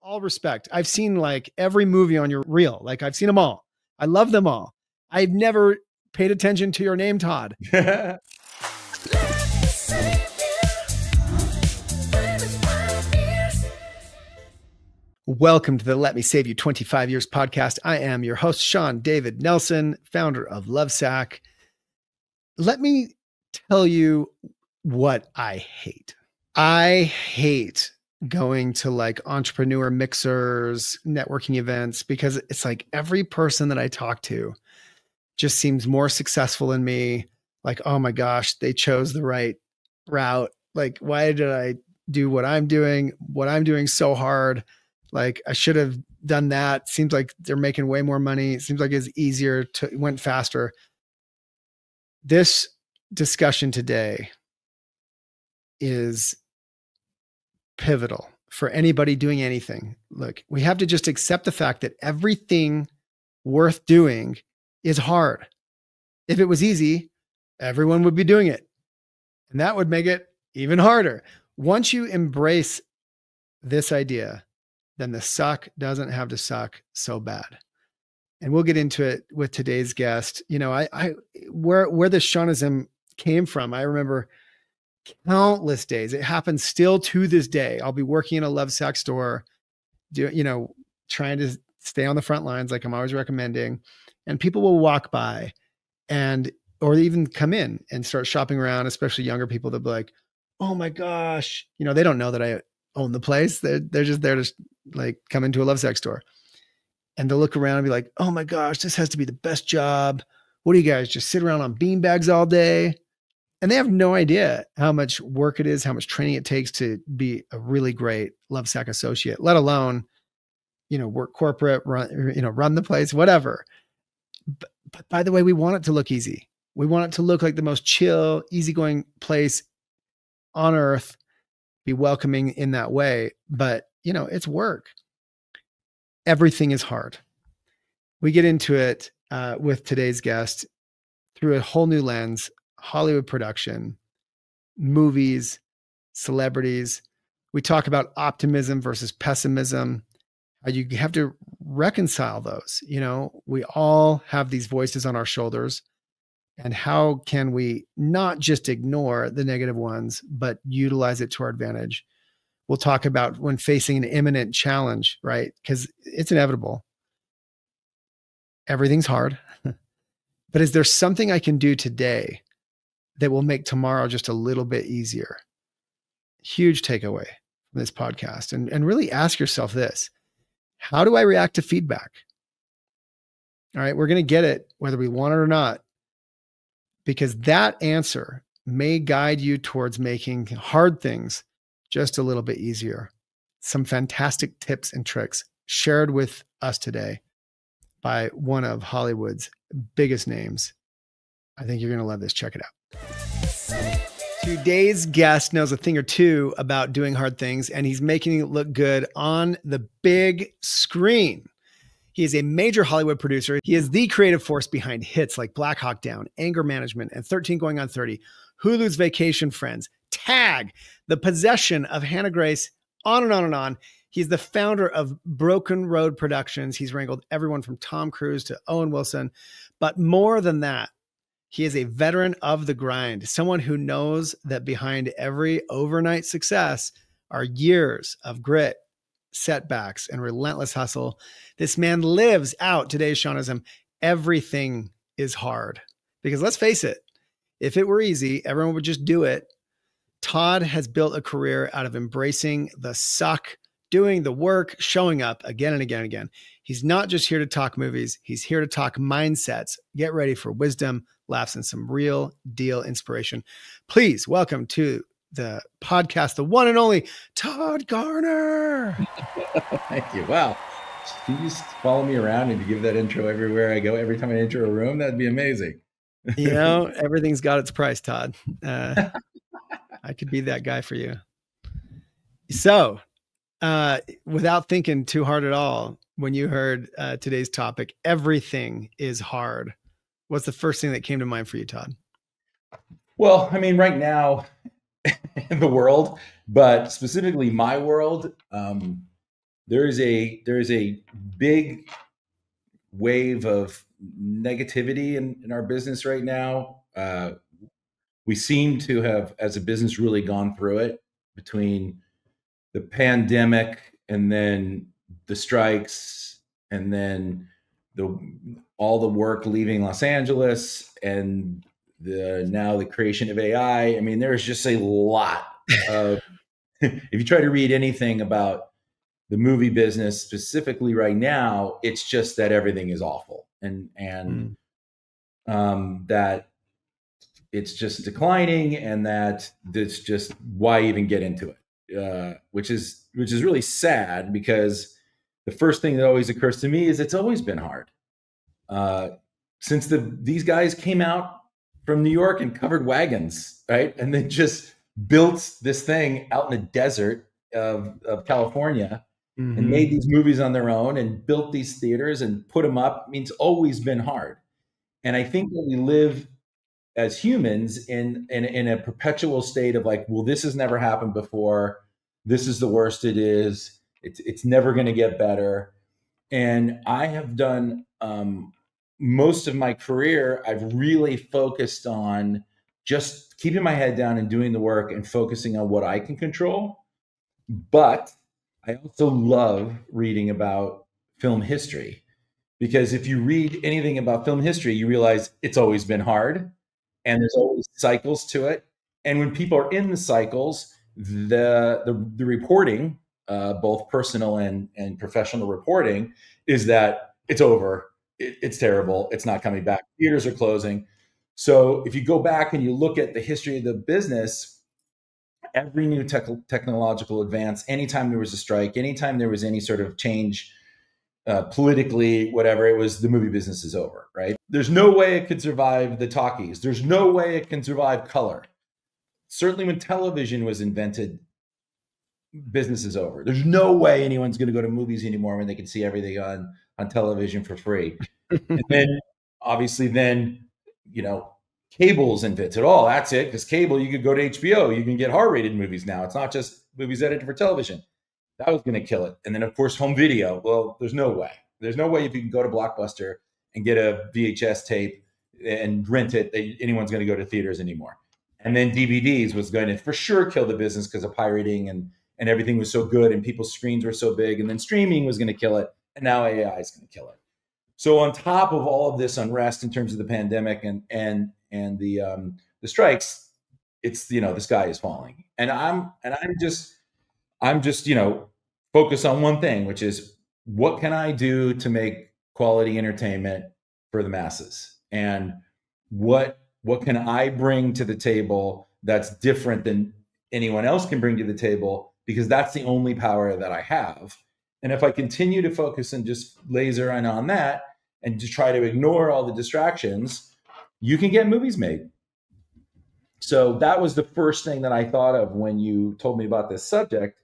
all respect, I've seen like every movie on your reel. Like I've seen them all. I love them all. I've never paid attention to your name, Todd. Welcome to the Let Me Save You 25 Years podcast. I am your host, Shawn David Nelson, founder of Lovesac. Let me tell you what I hate. I hate going to like entrepreneur mixers, networking events, because it's like every person that I talk to just seems more successful than me. Like, oh my gosh, they chose the right route. Like, why did I do what I'm doing so hard? Like I should have done that. Seems like they're making way more money. It seems like it's easier went faster. This discussion today is pivotal for anybody doing anything. Look, we have to just accept the fact that everything worth doing is hard. If it was easy, everyone would be doing it. And that would make it even harder. Once you embrace this idea, then the suck doesn't have to suck so bad. And we'll get into it with today's guest. You know, where the Shawnism came from, I remember countless days. It happens still to this day. I'll be working in a Lovesac store, trying to stay on the front lines, like I'm always recommending. And people will walk by or even come in and start shopping around, especially younger people. They'll be like, oh my gosh, they don't know that I own the place. They're just there to like come into a Lovesac store, and they'll look around and be like, oh my gosh, this has to be the best job. What do you guys just sit around on beanbags all day? And they have no idea how much work it is, how much training it takes to be a really great Lovesac associate, let alone, work corporate, run the place, whatever. But by the way, we want it to look easy. We want it to look like the most chill, easygoing place on earth, be welcoming in that way. But, it's work. Everything is hard. We get into it with today's guest through a whole new lens: Hollywood production, movies, celebrities. We talk about optimism versus pessimism. You have to reconcile those. We all have these voices on our shoulders. And how can we not just ignore the negative ones, but utilize it to our advantage? We'll talk about when facing an imminent challenge, right? Because it's inevitable. Everything's hard. But is there something I can do today that will make tomorrow just a little bit easier? Huge takeaway from this podcast. And really ask yourself this: how do I react to feedback? All right, we're going to get it whether we want it or not, because that answer may guide you towards making hard things just a little bit easier. Some fantastic tips and tricks shared with us today by one of Hollywood's biggest names. I think you're going to love this. Check it out. Today's guest knows a thing or two about doing hard things, and he's making it look good on the big screen. He is a major Hollywood producer. He is the creative force behind hits like Black Hawk Down, Anger Management, and 13 Going on 30, Hulu's Vacation Friends, Tag, The Possession of Hannah Grace, on and on and on. He's the founder of Broken Road Productions. He's wrangled everyone from Tom Cruise to Owen Wilson. But more than that, he is a veteran of the grind, someone who knows that behind every overnight success are years of grit, setbacks, and relentless hustle. This man lives out today's Shawnism. Everything is hard. Because let's face it, if it were easy, everyone would just do it. Todd has built a career out of embracing the suck, doing the work, showing up again and again and again. He's not just here to talk movies. He's here to talk mindsets. Get ready for wisdom, laughs, and some real deal inspiration. Please welcome to the podcast, the one and only Todd Garner. Thank you. Wow. Can you just follow me around and you give that intro everywhere I go? Every time I enter a room, that'd be amazing. Everything's got its price, Todd. I could be that guy for you. So, without thinking too hard at all, when you heard today's topic, everything is hard, what's the first thing that came to mind for you, Todd? Well, I mean, right now in the world, but specifically my world, there is a big wave of negativity in our business right now. We seem to have, as a business, really gone through it between the pandemic and then the strikes and then all the work leaving Los Angeles and now the creation of AI. I mean, there's just a lot of, if you try to read anything about the movie business specifically right now, it's just that everything is awful and that it's just declining, and that it's just, why even get into it? Which is really sad, because the first thing that always occurs to me is it's always been hard. Since these guys came out from New York and covered wagons, right? And then just built this thing out in the desert of California and made these movies on their own and built these theaters and put them up. I mean, it's always been hard. And I think that we live as humans in a perpetual state of like, well, this has never happened before. This is the worst it is. It's never going to get better. And I have done most of my career, I've really focused on just keeping my head down and doing the work and focusing on what I can control. But I also love reading about film history, because if you read anything about film history, you realize it's always been hard and there's always cycles to it. And when people are in the cycles, the reporting, both personal and professional reporting, is that it's over. It's terrible. It's not coming back. Theaters are closing. So if you go back and you look at the history of the business, every new technological advance, anytime there was a strike, anytime there was any sort of change, politically, whatever, it was, the movie business is over, right? There's no way it could survive the talkies. There's no way it can survive color. Certainly when television was invented, business is over. There's no way anyone's going to go to movies anymore when they can see everything on television for free. And then obviously cable's invented. Oh, that's it. Because cable, you could go to HBO. You can get R-rated movies now. It's not just movies edited for television. That was going to kill it. And then, of course, home video. Well, there's no way. There's no way if you can go to Blockbuster and get a VHS tape and rent it, that anyone's going to go to theaters anymore. And then DVDs was going to for sure kill the business because of pirating and everything was so good and people's screens were so big. And then streaming was going to kill it. And now AI is going to kill it. So on top of all of this unrest in terms of the pandemic and the strikes, it's, the sky is falling. And I'm just focused on one thing, which is, what can I do to make quality entertainment for the masses? And what can I bring to the table that's different than anyone else can bring to the table? Because that's the only power that I have. And if I continue to focus and just laser in on that and to try to ignore all the distractions, you can get movies made. So that was the first thing that I thought of when you told me about this subject.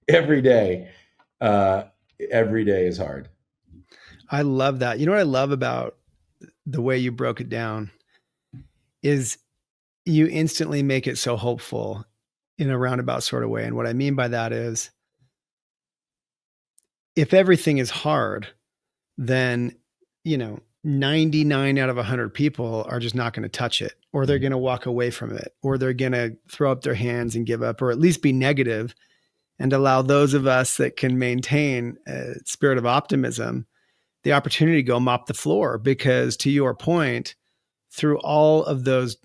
Every day is hard. I love that. You know what I love about the way you broke it down is you instantly make it so hopeful in a roundabout sort of way. And what I mean by that is, if everything is hard, then, 99 out of 100 people are just not going to touch it, or they're going to walk away from it, or they're going to throw up their hands and give up, or at least be negative, and allow those of us that can maintain a spirit of optimism the opportunity to go mop the floor. Because to your point, through all of those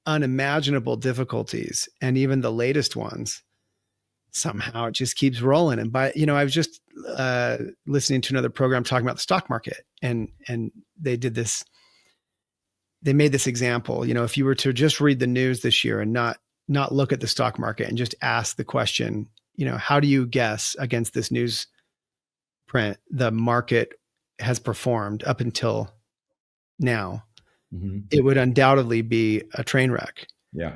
unimaginable difficulties and even the latest ones, somehow it just keeps rolling. And I was just listening to another program talking about the stock market, and they made this example. If you were to just read the news this year and not look at the stock market and just ask the question, how do you guess against this news print the market has performed up until now? Mm-hmm. It would undoubtedly be a train wreck. Yeah.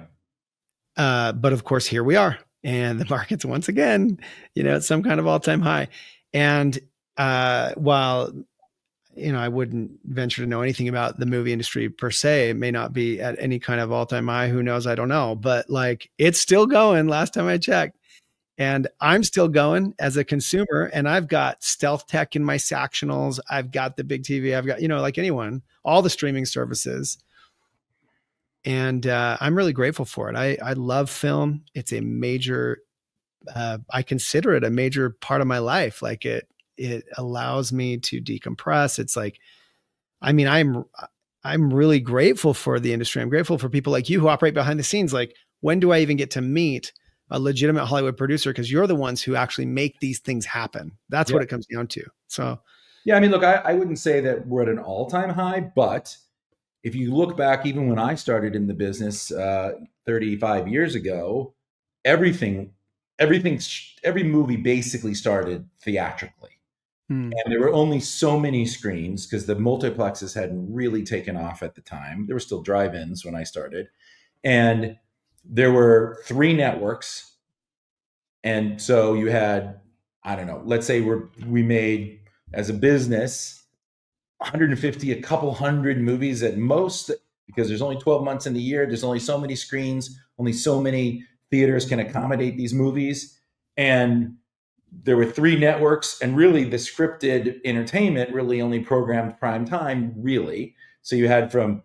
But of course, here we are, and the market's once again, at some kind of all-time high. And while I wouldn't venture to know anything about the movie industry per se, it may not be at any kind of all-time high. Who knows? I don't know. But it's still going last time I checked. And I'm still going as a consumer, and I've got stealth tech in my Sactionals. I've got the big TV. I've got, like anyone, all the streaming services. And I'm really grateful for it. I love film. It's a major, I consider it a major part of my life. Like it allows me to decompress. It's like, I mean, I'm really grateful for the industry. I'm grateful for people like you who operate behind the scenes. Like, when do I even get to meet a legitimate Hollywood producer? Because you're the ones who actually make these things happen. That's what it comes down to. So, yeah, I mean, look, I wouldn't say that we're at an all-time high, but if you look back, even when I started in the business 35 years ago, every movie basically started theatrically. And there were only so many screens because the multiplexes hadn't really taken off at the time. There were still drive-ins when I started. And there were 3 networks. And so you had, I don't know, let's say we made, as a business, 150, a couple hundred movies at most, because there's only 12 months in the year. There's only so many screens, only so many theaters can accommodate these movies. And there were 3 networks, and really the scripted entertainment really only programmed prime time, really. So you had from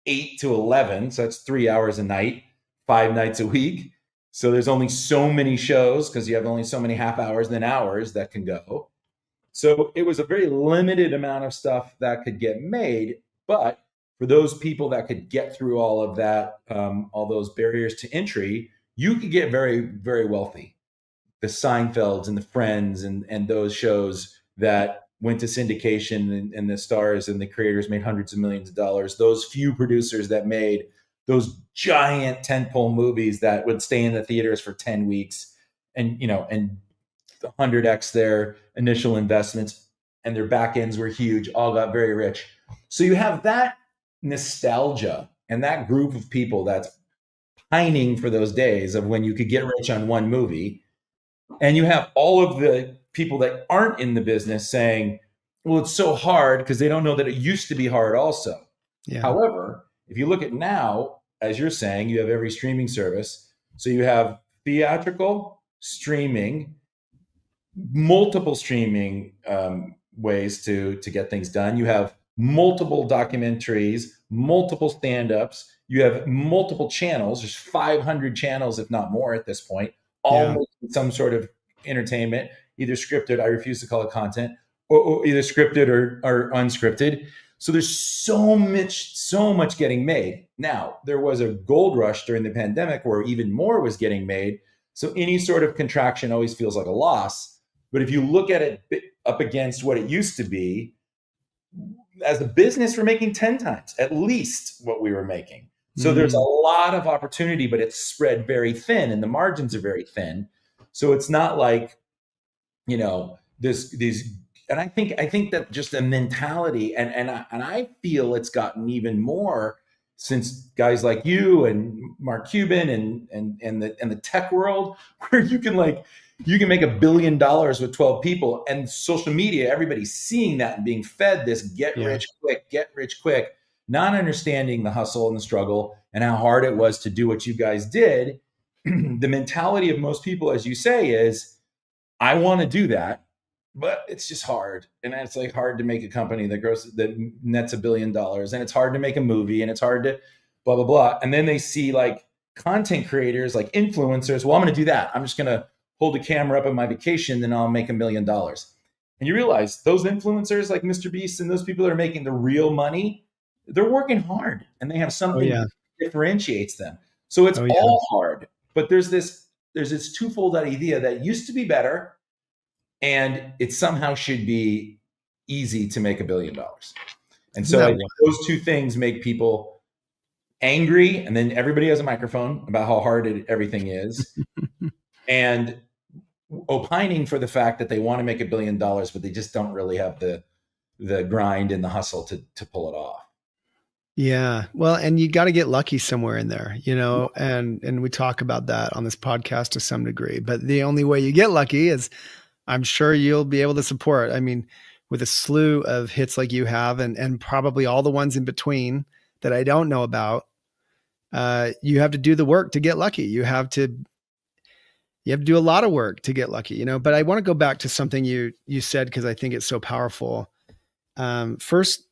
8 to 11, so that's 3 hours a night, 5 nights a week. So there's only so many shows because you have only so many half hours and then hours that can go. So it was a very limited amount of stuff that could get made. But for those people that could get through all of that, all those barriers to entry, you could get very, very wealthy. The Seinfelds and the Friends and those shows that went to syndication, and the stars and the creators made hundreds of millions of dollars. Those few producers that made those giant tentpole movies that would stay in the theaters for 10 weeks and 100x their initial investments, and their back ends were huge, all got very rich. So you have that nostalgia and that group of people that's pining for those days of when you could get rich on one movie. And you have all of the people that aren't in the business saying, well, it's so hard, because they don't know that it used to be hard also. Yeah. However, if you look at now, as you're saying, you have every streaming service. So you have theatrical, streaming, multiple streaming ways to get things done. You have multiple documentaries, multiple stand-ups. You have multiple channels. There's 500 channels, if not more at this point, all making some sort of entertainment, either scripted, I refuse to call it content, or either scripted or unscripted. So there's so much getting made. Now, there was a gold rush during the pandemic where even more was getting made. So any sort of contraction always feels like a loss. But if you look at it up against what it used to be, as a business, we're making 10 times at least what we were making. So there's a lot of opportunity, but it's spread very thin and the margins are very thin. So it's not like, these, and I think that just a mentality, and I feel it's gotten even more since guys like you and Mark Cuban and the tech world, where you can make $1 billion with 12 people, and social media, everybody's seeing that and being fed this get rich quick, not understanding the hustle and the struggle and how hard it was to do what you guys did. The mentality of most people, as you say, is, I want to do that, but it's just hard. And it's like hard to make a company that nets $1 billion, and it's hard to make a movie, and it's hard to blah, blah, blah. And then they see like content creators, like influencers. Well, I'm going to do that. I'm just going to hold a camera up on my vacation, then I'll make $1 million. And you realize those influencers like Mr. Beast and those people that are making the real money, they're working hard and they have something that differentiates them. So it's all hard, but there's this twofold idea that used to be better, and it somehow should be easy to make $1 billion. And so I think those two things make people angry, and then everybody has a microphone about how hard everything is, and opining for the fact that they want to make $1 billion, but they just don't really have the grind and the hustle to pull it off. Yeah. Well, and you got to get lucky somewhere in there, and we talk about that on this podcast to some degree, but the only way you get lucky is, I'm sure you'll be able to support. I mean, with a slew of hits like you have, and probably all the ones in between that I don't know about, you have to do the work to get lucky. You have to You have to do a lot of work to get lucky, but I want to go back to something you said, because I think it's so powerful. First,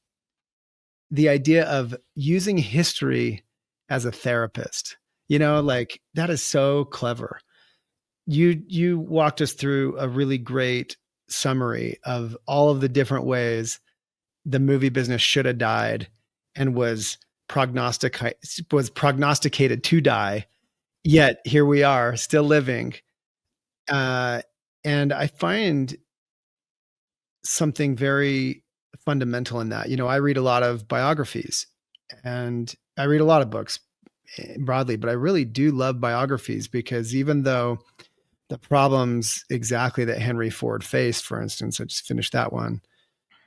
the idea of using history as a therapist, like that is so clever. You walked us through a really great summary of all of the different ways the movie business should have died and was prognosticated to die. Yet here we are still living. And I find something very fundamental in that. I read a lot of biographies and I read a lot of books broadly, but I really do love biographies, because even though the problems exactly that Henry Ford faced, for instance, I just finished that one,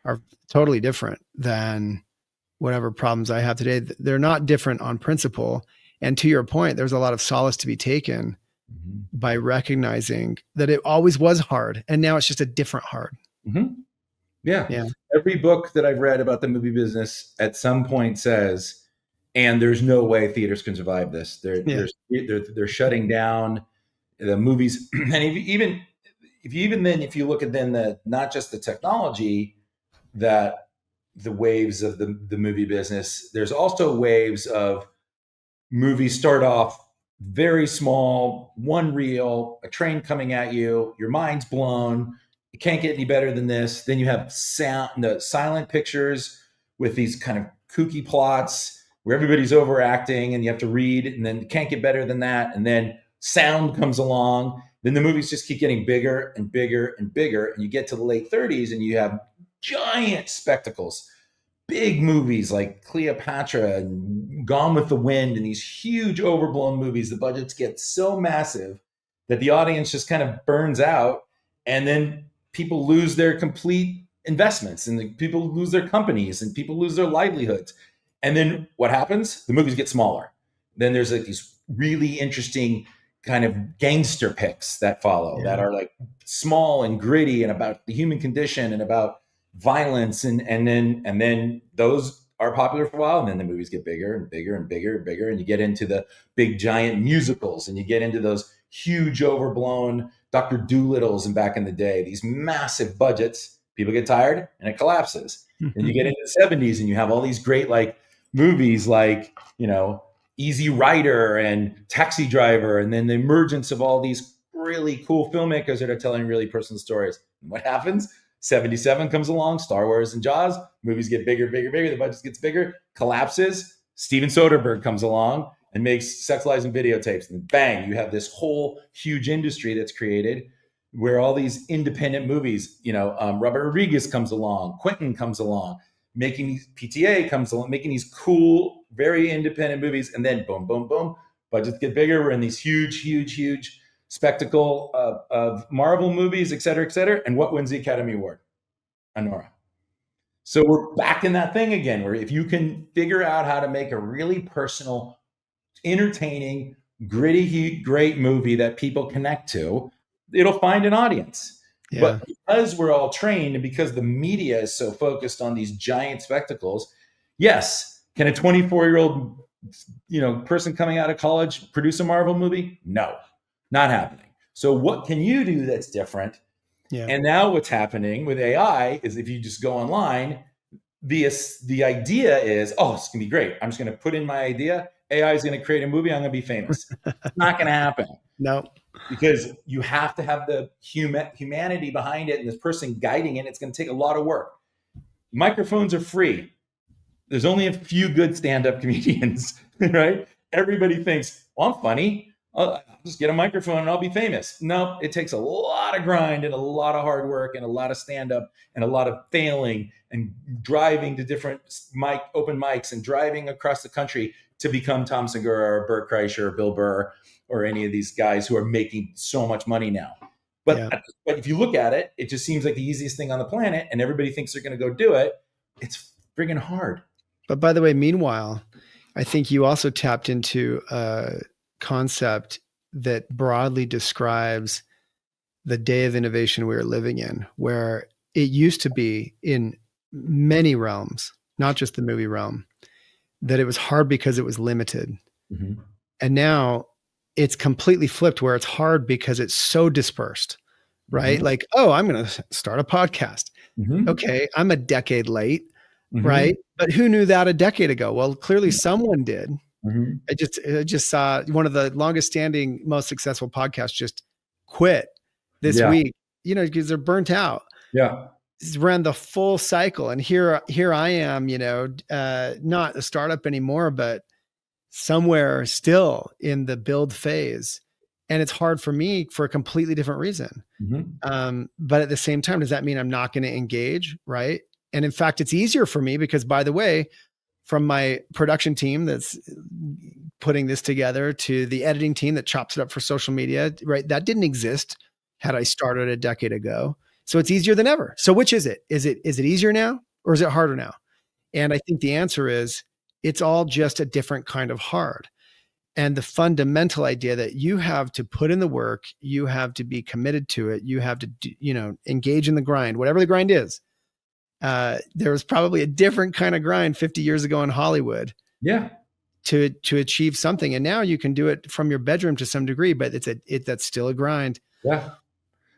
are totally different than whatever problems I have today. They're not different on principle. And to your point, there's a lot of solace to be taken by recognizing that it always was hard, and now it's just a different hard. Yeah. Every book that I've read about the movie business at some point says, and there's no way theaters can survive this. They're shutting down the movies. And if you look at then not just the technology, that the waves of the movie business, there's also waves of movies start off very small, one reel, a train coming at you, your mind's blown. It can't get any better than this. Then you have the silent pictures with these kind of kooky plots where everybody's overacting and you have to read, and then it can't get better than that. And then sound comes along. Then the movies just keep getting bigger and bigger and bigger. And you get to the late 30s and you have giant spectacles, big movies like Cleopatra and Gone with the Wind, and these huge overblown movies. The budgets get so massive that the audience just kind of burns out, and then people lose their complete investments, and people lose their companies, and people lose their livelihoods. And then what happens? The movies get smaller. Then there's like these really interesting kind of gangster picks that follow that are like small and gritty and about the human condition and about violence, and then those are popular for a while, and then the movies get bigger and bigger and bigger and bigger, and you get into the big giant musicals, and you get into those huge overblown Dr. Doolittles, and back in the day, these massive budgets. People get tired and it collapses. Then you get into the 70s and you have all these great like movies like, Easy Rider and Taxi Driver, and then the emergence of all these really cool filmmakers that are telling really personal stories. And what happens? 77 comes along, Star Wars and Jaws, movies get bigger, bigger, bigger, the budget gets bigger, collapses. Steven Soderbergh comes along and makes Sex, Lies, and Videotapes. And bang, you have this whole huge industry that's created where all these independent movies, Robert Rodriguez comes along, Quentin comes along, making these PTA comes along, making these cool, very independent movies. And then boom, boom, boom, budgets get bigger. We're in these huge, huge, huge spectacle of Marvel movies, et cetera, et cetera. And what wins the Academy Award? Anora. So we're back in that thing again, where if you can figure out how to make a really personal, entertaining, gritty, great movie that people connect to, it'll find an audience. Yeah. But because we're all trained, and because the media is so focused on these giant spectacles, yes, can a 24-year-old person coming out of college produce a Marvel movie? No, not happening. So what can you do that's different? Yeah. And now what's happening with AI is if you just go online, the idea is, it's going to be great. I'm just going to put in my idea. AI is going to create a movie. I'm going to be famous. It's not going to happen. No. Because you have to have the humanity behind it and this person guiding it. It's going to take a lot of work. Microphones are free. There's only a few good stand-up comedians, right? Everybody thinks, I'm funny. I'll just get a microphone and I'll be famous. No, it takes a lot of grind and a lot of hard work and a lot of stand-up and a lot of failing and driving to different open mics and driving across the country to become Tom Segura or Bert Kreischer or Bill Burr or any of these guys who are making so much money now. But if you look at it, it just seems like the easiest thing on the planet and everybody thinks they're going to go do it. It's friggin' hard. But by the way, meanwhile, I think you also tapped into a concept that broadly describes the day of innovation we are living in, where it used to be in many realms, not just the movie realm, that it was hard because it was limited. Mm-hmm. And now it's completely flipped where it's hard because it's so dispersed, right? Like, oh, I'm going to start a podcast. Okay, I'm a decade late, right? But who knew that a decade ago? Well, clearly someone did. I just saw one of the longest standing, most successful podcasts just quit this week, you know, because they're burnt out. Yeah. Ran the full cycle. And here I am, you know, not a startup anymore, but somewhere still in the build phase. And it's hard for me for a completely different reason. But at the same time, does that mean I'm not going to engage? Right. And in fact, it's easier for me because, by the way, from my production team that's putting this together to the editing team that chops it up for social media, right? That didn't exist had I started a decade ago. So it's easier than ever. So which is it? Is it easier now or is it harder now? And I think the answer is it's all just a different kind of hard. And the fundamental idea that you have to put in the work, you have to be committed to it, you have to, you know, engage in the grind, whatever the grind is. There was probably a different kind of grind 50 years ago in Hollywood. Yeah. To achieve something. And now you can do it from your bedroom to some degree, but that's still a grind. Yeah.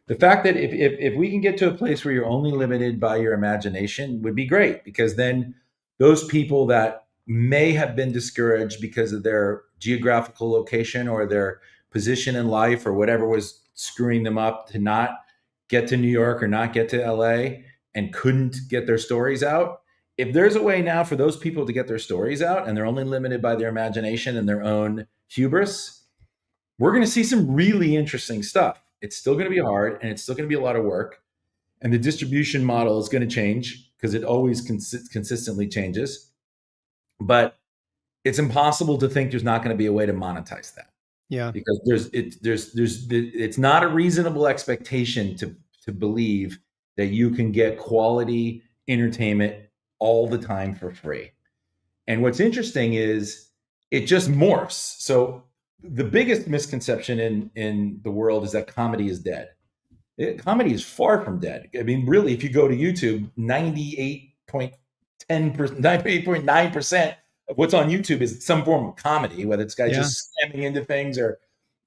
The fact that if we can get to a place where you're only limited by your imagination would be great, because then those people that may have been discouraged because of their geographical location or their position in life or whatever was screwing them up to not get to New York or not get to LA and couldn't get their stories out. If there's a way now for those people to get their stories out and they're only limited by their imagination and their own hubris, we're going to see some really interesting stuff. It's still going to be hard and it's still going to be a lot of work. And the distribution model is going to change because it always consistently changes. But it's impossible to think there's not going to be a way to monetize that. Yeah. Because it's not a reasonable expectation to believe that you can get quality entertainment all the time for free. And what's interesting is it just morphs. So the biggest misconception in the world is that comedy is dead. Comedy is far from dead. I mean, really, if you go to YouTube, 98.9% of what's on YouTube is some form of comedy, whether it's guys just slamming into things or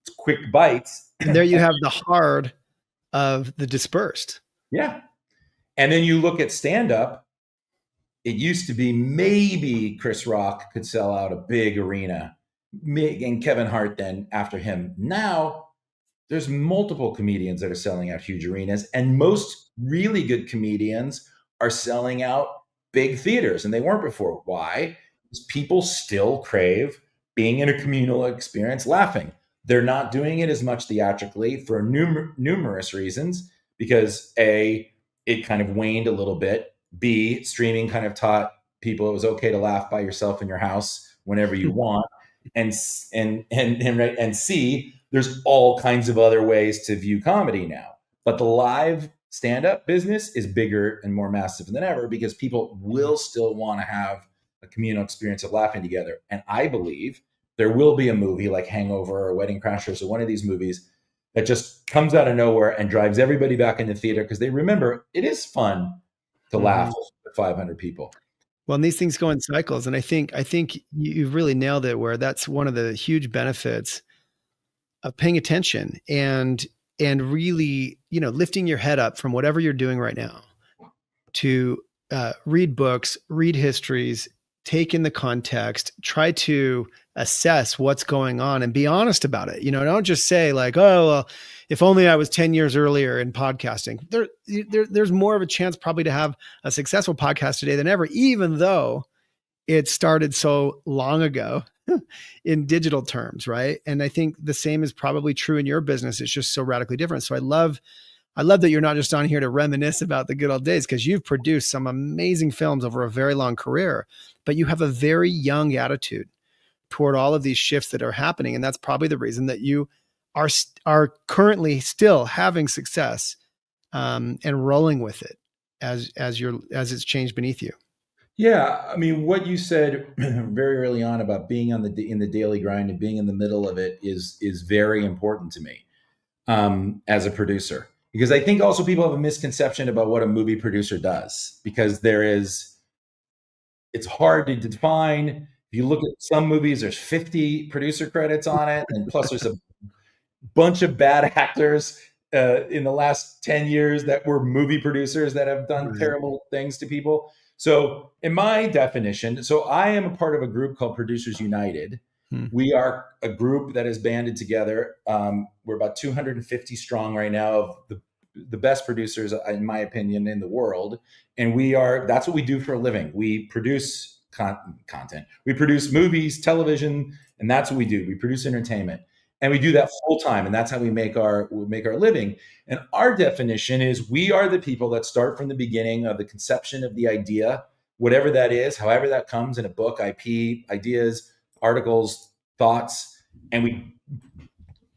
it's quick bites. And there you have the hard of the dispersed. Yeah. And then you look at stand-up. It used to be maybe Chris Rock could sell out a big arena, and Kevin Hart then after him. Now there's multiple comedians that are selling out huge arenas, and most really good comedians are selling out big theaters, and they weren't before. Why? Because people still crave being in a communal experience, laughing. They're not doing it as much theatrically for numerous reasons, because A, it kind of waned a little bit. B, streaming kind of taught people it was okay to laugh by yourself in your house whenever you want. And C, there's all kinds of other ways to view comedy now. But the live stand-up business is bigger and more massive than ever because people will still want to have a communal experience of laughing together. And I believe there will be a movie like Hangover or Wedding Crashers or one of these movies that just comes out of nowhere and drives everybody back into theater because they remember it is fun to laugh at 500 people. Well, and these things go in cycles. And I think you've really nailed it, where that's one of the huge benefits of paying attention and really, you know, lifting your head up from whatever you're doing right now to read books, read histories, take in the context, try to assess what's going on and be honest about it. You know, don't just say like, oh, well, if only I was 10 years earlier in podcasting. There's more of a chance probably to have a successful podcast today than ever, even though it started so long ago in digital terms, right? And I think the same is probably true in your business. It's just so radically different. So I love that you're not just on here to reminisce about the good old days, because you've produced some amazing films over a very long career, but you have a very young attitude toward all of these shifts that are happening. And that's probably the reason that you are currently still having success and rolling with it as it's changed beneath you. Yeah, I mean, what you said very early on about being in the daily grind and being in the middle of it is very important to me as a producer, because I think also people have a misconception about what a movie producer does, because it's hard to define, If you look at some movies, there's 50 producer credits on it, and plus there's a bunch of bad actors in the last 10 years that were movie producers that have done terrible things to people. So in my definition, so I am a part of a group called Producers United. We are a group that is banded together. We're about 250 strong right now of the best producers, in my opinion, in the world. And that's what we do for a living. We produce content. We produce movies, television, and that's what we do. We produce entertainment. And we do that full time, and that's how we make our living. And our definition is we are the people that start from the beginning of the conception of the idea, whatever that is, however that comes in a book, IP, ideas, articles, thoughts, and we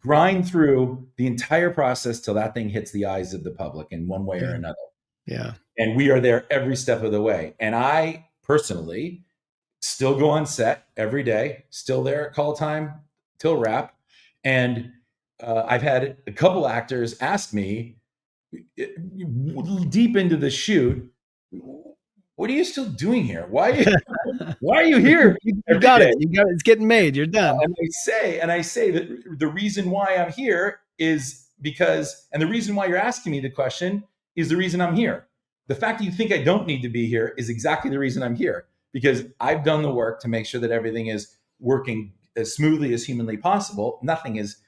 grind through the entire process till that thing hits the eyes of the public in one way or another. Yeah. And we are there every step of the way. And I personally still go on set every day, still there at call time till wrap. And I've had a couple actors ask me deep into the shoot, what are you still doing here? Why are you here? You got it. You got it. It's getting made. You're done. And I say that the reason why I'm here is because, and the reason why you're asking me the question is the reason I'm here. The fact that you think I don't need to be here is exactly the reason I'm here, because I've done the work to make sure that everything is working as smoothly as humanly possible. Nothing is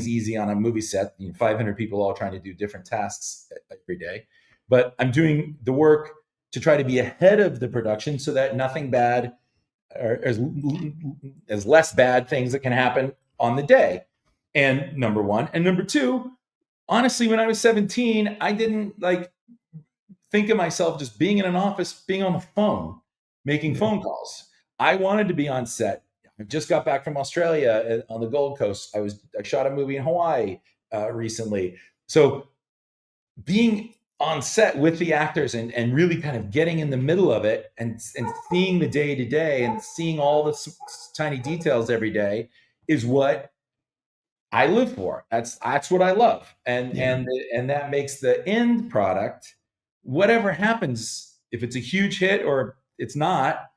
easy on a movie set. 500 people all trying to do different tasks every day. But I'm doing the work to try to be ahead of the production so that nothing bad, or as less bad things that can happen on the day. And number one. And number two, honestly, when I was 17, I didn't think of myself just being in an office, being on the phone, making phone calls. I wanted to be on set. I just got back from Australia on the Gold Coast. I shot a movie in Hawaii recently. So being on set with the actors and really kind of getting in the middle of it and seeing the day to day and seeing all the tiny details every day is what I live for. That's what I love. And that makes the end product, whatever happens, if it's a huge hit or it's not,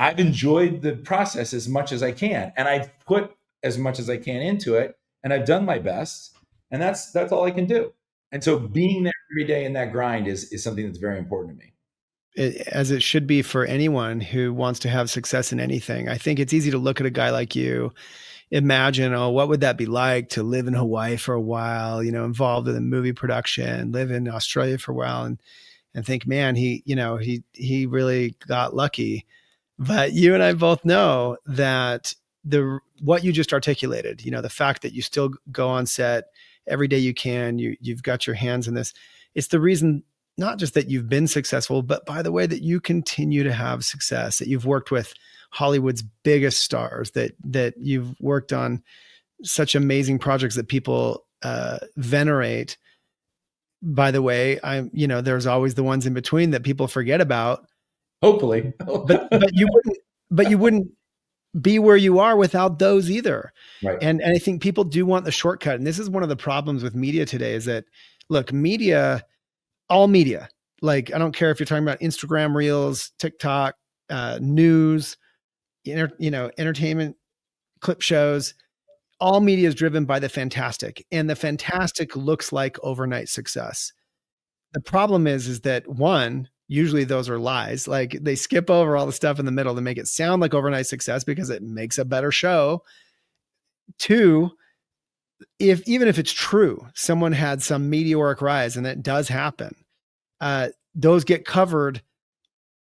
I've enjoyed the process as much as I can, and I've put as much as I can into it, and I've done my best, and that's all I can do. And so being there every day in that grind is something that's very important to me. As it should be for anyone who wants to have success in anything. I think it's easy to look at a guy like you, imagine, what would that be like to live in Hawaii for a while, involved in a movie production, live in Australia for a while, and think, man, he really got lucky. But you and I both know that what you just articulated, the fact that you still go on set every day you can, you've got your hands in this. It's the reason, not just that you've been successful, but by the way, that you continue to have success, that you've worked with Hollywood's biggest stars, that you've worked on such amazing projects that people venerate. By the way, there's always the ones in between that people forget about. Hopefully. but you wouldn't be where you are without those either. Right. And I think people do want the shortcut. And this is one of the problems with media today is that, look, all media, I don't care if you're talking about Instagram Reels, TikTok, news, entertainment, clip shows, all media is driven by the fantastic, and the fantastic looks like overnight success. The problem is that one, usually those are lies. They skip over all the stuff in the middle to make it sound like overnight success because it makes a better show. Two, even if it's true, someone had some meteoric rise, and it does happen. Those get covered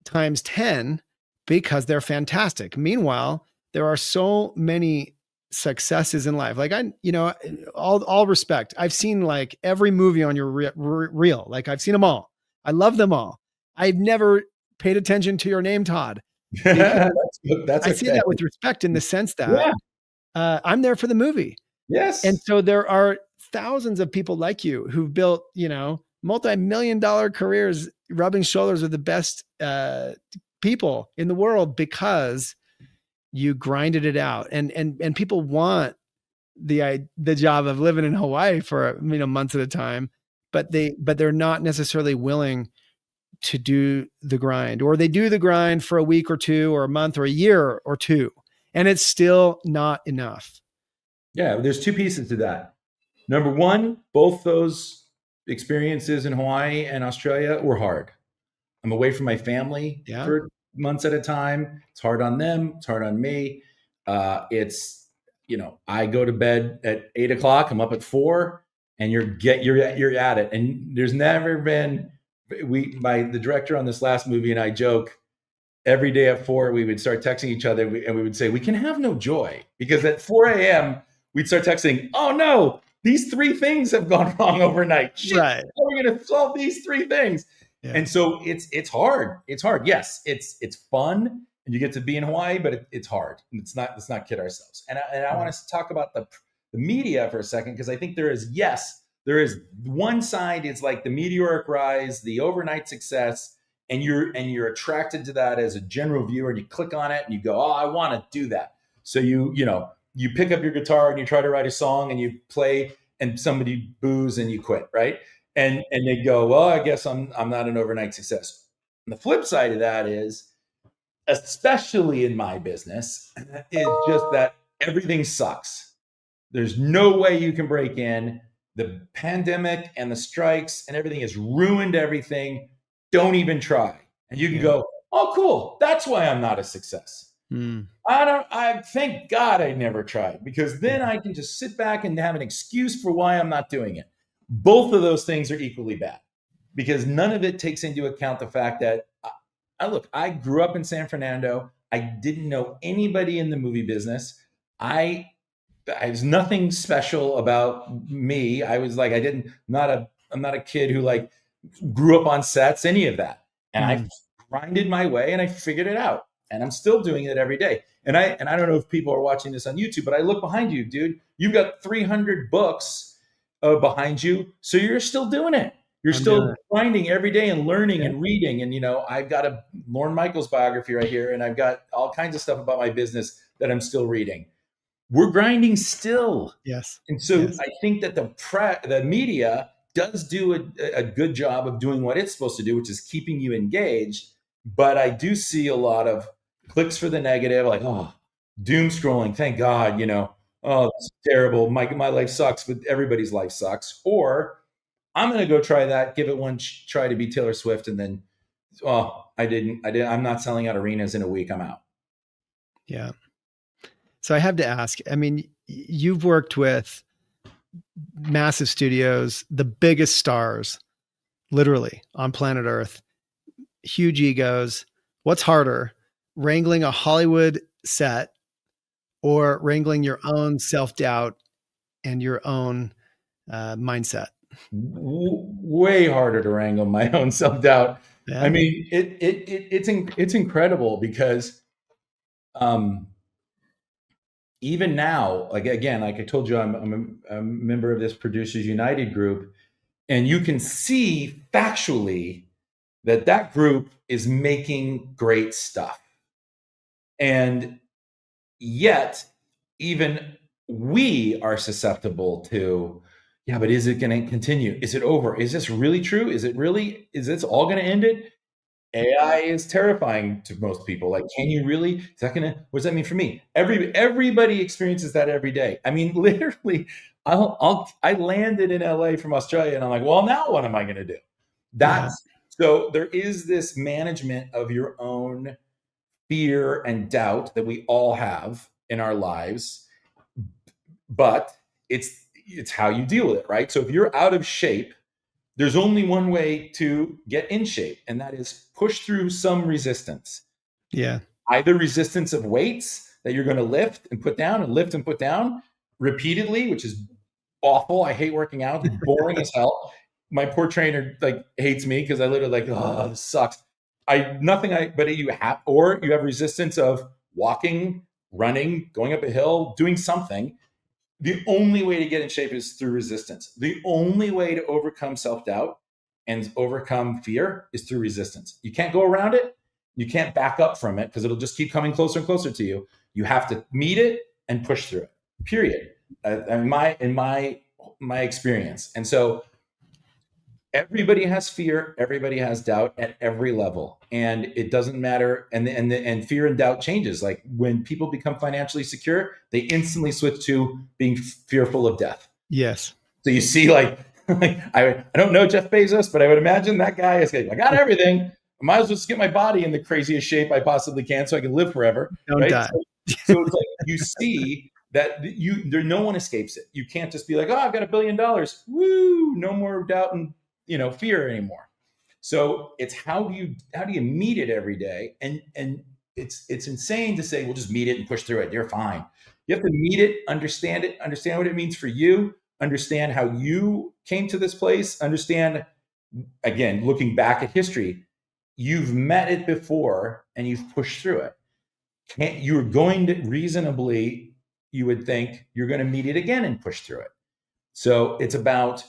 times 10 because they're fantastic. Meanwhile, there are so many successes in life. All respect. I've seen every movie on your reel. I've seen them all. I love them all. I've never paid attention to your name, Todd. That's I say that with respect in the sense that I'm there for the movie. Yes. And so there are thousands of people like you who've built, multi-million-dollar careers, rubbing shoulders with the best people in the world because you grinded it out. And people want the job of living in Hawaii for months at a time, but they're not necessarily willing to do the grind, or they do the grind for a week or two or a month or a year or two, and it's still not enough. Yeah, there's two pieces to that. Number one, both those experiences in Hawaii and Australia were hard. I'm away from my family for months at a time. It's hard on them. It's hard on me. It's, I go to bed at 8 o'clock. I'm up at 4, and you're at it. And there's never been, the director on this last movie and I joke, every day at 4, we would start texting each other and we would say, we can have no joy, because at 4 a.m. we'd start texting, oh no, these 3 things have gone wrong overnight. Shit, right. How are we going to solve these 3 things? Yeah. And so it's hard. It's hard. Yes, it's fun, and you get to be in Hawaii, but it's hard. And let's not kid ourselves. And I want us to talk about the media for a second, because I think there is one side is like the meteoric rise, the overnight success, and you're attracted to that as a general viewer, and you click on it and you go, oh, I want to do that. So you pick up your guitar and you try to write a song and you play, and somebody boos and you quit, right? And they go, well, I guess I'm not an overnight success. And the flip side of that is, especially in my business, is just that everything sucks. There's no way you can break in. The pandemic and the strikes and everything has ruined everything. Don't even try. And you can go, oh, cool. That's why I'm not a success. I thank God I never tried, because then I can just sit back and have an excuse for why I'm not doing it. Both of those things are equally bad, because none of it takes into account the fact that I grew up in San Fernando. I didn't know anybody in the movie business. There's nothing special about me. I was like, I'm not a kid who like grew up on sets, any of that. And I grinded my way and I figured it out. And I'm still doing it every day. And I don't know if people are watching this on YouTube, but I look behind you, dude. You've got 300 books behind you. So you're still doing it. You're still grinding every day and learning and reading. And, I've got a Lorne Michaels biography right here, and I've got all kinds of stuff about my business that I'm still reading. We're grinding still. Yes. And so I think that the media does do a good job of doing what it's supposed to do, which is keeping you engaged. But I do see a lot of clicks for the negative, like, oh, doom scrolling. Thank God, oh, it's terrible. My life sucks, but everybody's life sucks. Or I'm going to go try that, give it one try to be Taylor Swift, and then, oh, I'm not selling out arenas in a week. I'm out. Yeah. So I have to ask, I mean, you've worked with massive studios, the biggest stars, literally, on planet Earth, huge egos. What's harder, wrangling a Hollywood set or wrangling your own self-doubt and your own mindset? Way harder to wrangle my own self-doubt. Yeah. I mean, it's incredible, because even now, like I told you, I'm a member of this Producers United group, and you can see factually that group is making great stuff. And yet, even we are susceptible to, yeah, but is it going to continue? Is it over? Is this really true? Is this all going to end it? AI is terrifying to most people. Like, can you really, what does that mean for me? Everybody experiences that every day. I mean, literally, I landed in LA from Australia, and I'm like, well, now what am I going to do? So there is this management of your own fear and doubt that we all have in our lives, but it's how you deal with it, right? So if you're out of shape, there's only one way to get in shape, and that is push through some resistance. Yeah. Either resistance of weights that you're going to lift and put down and lift and put down repeatedly, which is awful. I hate working out. It's boring as hell. My poor trainer hates me because I literally oh, this sucks. But you have resistance of walking, running, going up a hill, doing something. The only way to get in shape is through resistance. The only way to overcome self-doubt and overcome fear is through resistance. You can't go around it. You can't back up from it, because it'll just keep coming closer and closer to you. You have to meet it and push through it, period. In my experience. And so everybody has fear, everybody has doubt at every level, and it doesn't matter. And fear and doubt changes. Like when people become financially secure, they instantly switch to being fearful of death. Yes. So you see, like I don't know Jeff Bezos, but I would imagine that guy is like, I got everything. I might as well just get my body in the craziest shape I possibly can so I can live forever. Don't right? die. So it's like you see that no one escapes it. You can't just be like, oh, I've got $1 billion. Woo, no more doubt and fear anymore. So it's how do you meet it every day? And it's insane to say, well, just meet it and push through it. You're fine. You have to meet it, understand what it means for you, understand how you came to this place, understand, again, looking back at history, you've met it before and you've pushed through it. You're going to reasonably, you would think you're going to meet it again and push through it. So it's about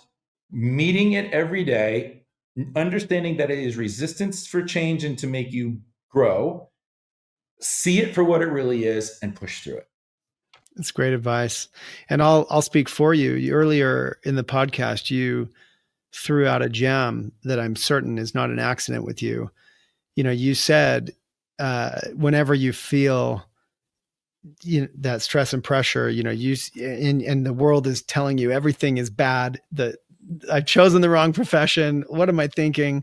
meeting it every day, understanding that it is resistance for change and to make you grow, see it for what it really is and push through it. That's great advice. And I'll speak for you. Earlier in the podcast, you threw out a gem that I'm certain is not an accident with you. You said, whenever you feel that stress and pressure, and the world is telling you everything is bad, that I've chosen the wrong profession. What am I thinking?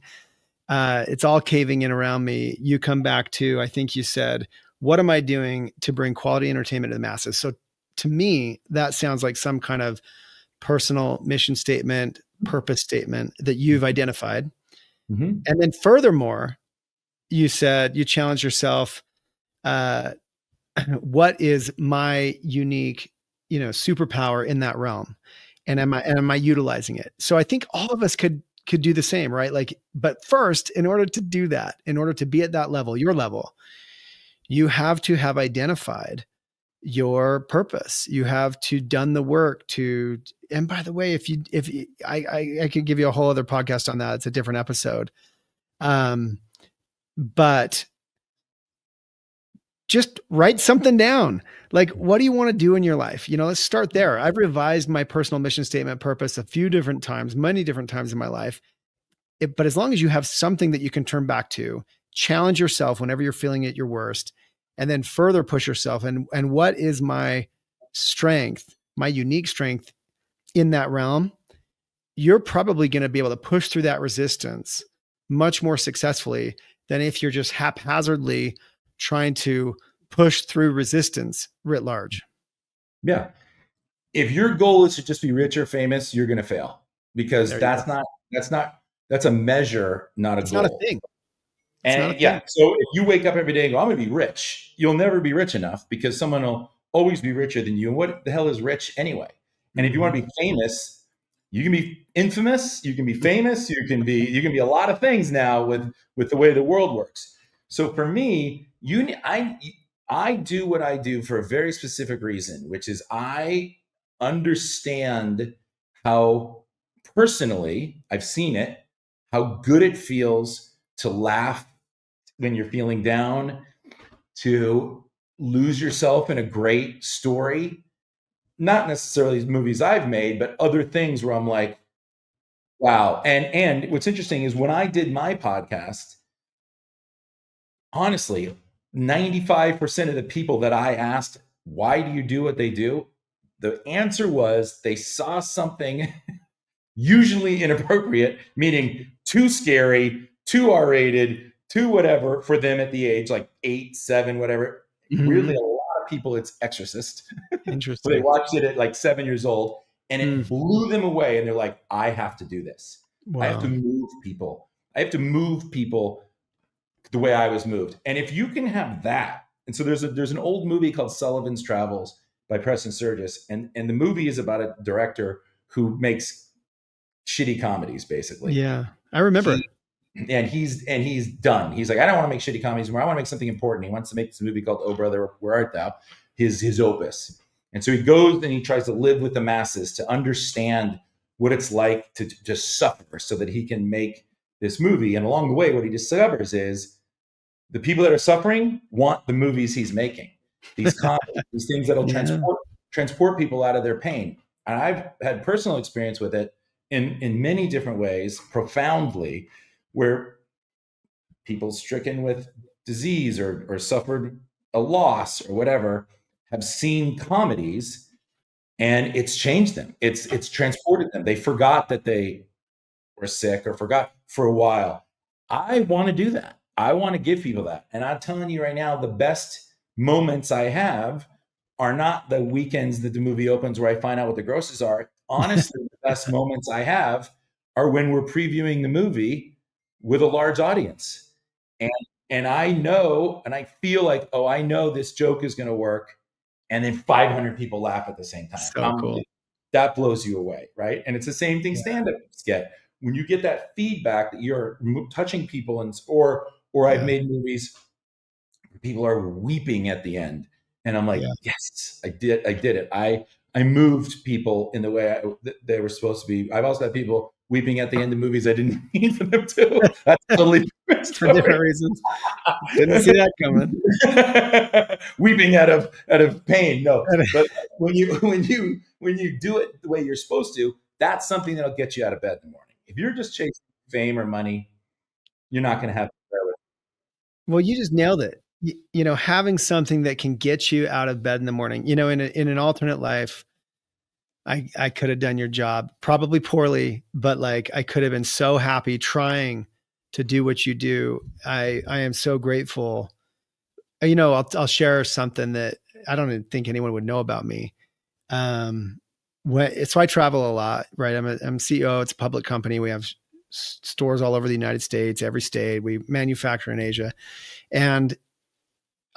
It's all caving in around me. You come back to, I think you said, what am I doing to bring quality entertainment to the masses? So to me, that sounds like some kind of personal mission statement, purpose statement that you've identified. Mm-hmm. And then furthermore, you said, you challenged yourself, what is my unique, superpower in that realm? And am I utilizing it? So I think all of us could do the same, right? But first, in order to do that, in order to be at that level, your level, you have to have identified your purpose. You have to done the work and by the way, I could give you a whole other podcast on that. It's a different episode. But just write something down. Like, what do you want to do in your life? Let's start there. I've revised my personal mission statement purpose a few different times, many different times in my life. But as long as you have something that you can turn back to, challenge yourself whenever you're feeling at your worst, and then further push yourself. And what is my strength, my unique strength in that realm? You're probably going to be able to push through that resistance much more successfully than if you're just haphazardly trying to push through resistance writ large. Yeah. If your goal is to just be rich or famous, you're going to fail, because that's a measure, not a goal. It's not a thing. And yeah, so if you wake up every day and go, I'm going to be rich, you'll never be rich enough, because someone will always be richer than you. And what the hell is rich anyway? And if you want to be famous, you can be infamous, you can be famous, you can be a lot of things now with the way the world works. So for me, I do what I do for a very specific reason, which is I understand how personally, I've seen it, how good it feels to laugh when you're feeling down, to lose yourself in a great story, not necessarily movies I've made, but other things where I'm like, wow. And what's interesting is when I did my podcast, honestly, 95% of the people that I asked, why do you do what they do? The answer was they saw something usually inappropriate, meaning too scary, too R-rated, too whatever for them at the age like 8, 7, whatever. Mm-hmm. Weirdly, a lot of people, it's Exorcist. Interesting. So they watched it at like 7 years old and it blew them away. And they're like, I have to do this. Wow. I have to move people. I have to move people the way I was moved. And if you can have that, and so there's an old movie called Sullivan's Travels by Preston Sturges, and the movie is about a director who makes shitty comedies, basically. Yeah, I remember. He's done. He's like, I don't want to make shitty comedies anymore. I want to make something important. He wants to make this movie called Oh Brother, Where Art Thou? His opus. And so he goes and he tries to live with the masses, to understand what it's like to just suffer so that he can make this movie. And along the way, what he discovers is the people that are suffering want the movies he's making. These comedies, these things that'll transport people out of their pain. And I've had personal experience with it in many different ways, profoundly, where people stricken with disease or suffered a loss or whatever have seen comedies, and it's changed them. It's transported them. They forgot that they were sick or forgot for a while. I want to do that. I want to give people that. And I'm telling you right now, the best moments I have are not the weekends that the movie opens where I find out what the grosses are. Honestly, the best moments I have are when we're previewing the movie with a large audience. And and I know and I feel like, oh, I know this joke is going to work. And then 500 people laugh at the same time. So cool. That blows you away, right? And it's the same thing Yeah. stand-ups get. When you get that feedback that you're touching people, and or I've Yeah. made movies where people are weeping at the end, and I'm like, Yeah. yes, I did it. I moved people in the way they were supposed to be. I've also had people weeping at the end of movies I didn't mean for them to. That's totally different For different reasons. Didn't see that coming. Weeping out of pain. No, but when you do it the way you're supposed to, that's something that'll get you out of bed in the morning. If you're just chasing fame or money, you're not going to have. Well, you just nailed it. You know, having something that can get you out of bed in the morning. You know, in an alternate life, I could have done your job probably poorly, but like I could have been so happy trying to do what you do. I am so grateful. You know, I'll share something that I don't even think anyone would know about me. So I travel a lot, right? I'm CEO. It's a public company. We have stores all over the United States, every state. We manufacture in Asia, and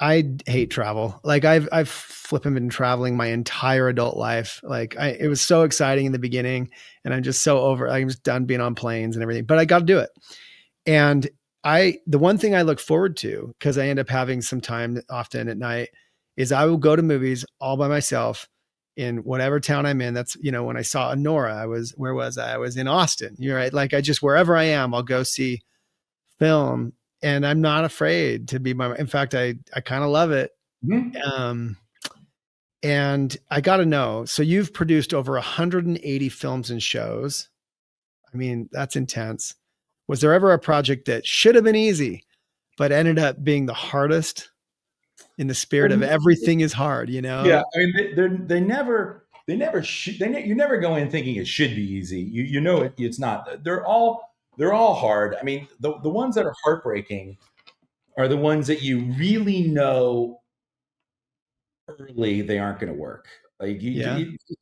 I hate travel. Like I've flipping been traveling my entire adult life. Like it was so exciting in the beginning, and I'm just so over. I'm just done being on planes and everything. But I got to do it. And the one thing I look forward to, because I end up having some time often at night, is I will go to movies all by myself in whatever town I'm in. That's, you know, when I saw Nora, where was I? I was in Austin. You're right. Like wherever I am, I'll go see film, and I'm not afraid to be in fact, I kind of love it. Mm-hmm. And I got to know, so you've produced over 180 films and shows. I mean, that's intense. Was there ever a project that should have been easy, but ended up being the hardest, in the spirit of everything is hard, you know? Yeah. I mean, you never go in thinking it should be easy. You know, it's not. They're all hard. I mean, the ones that are heartbreaking are the ones that you really know early they aren't going to work. Like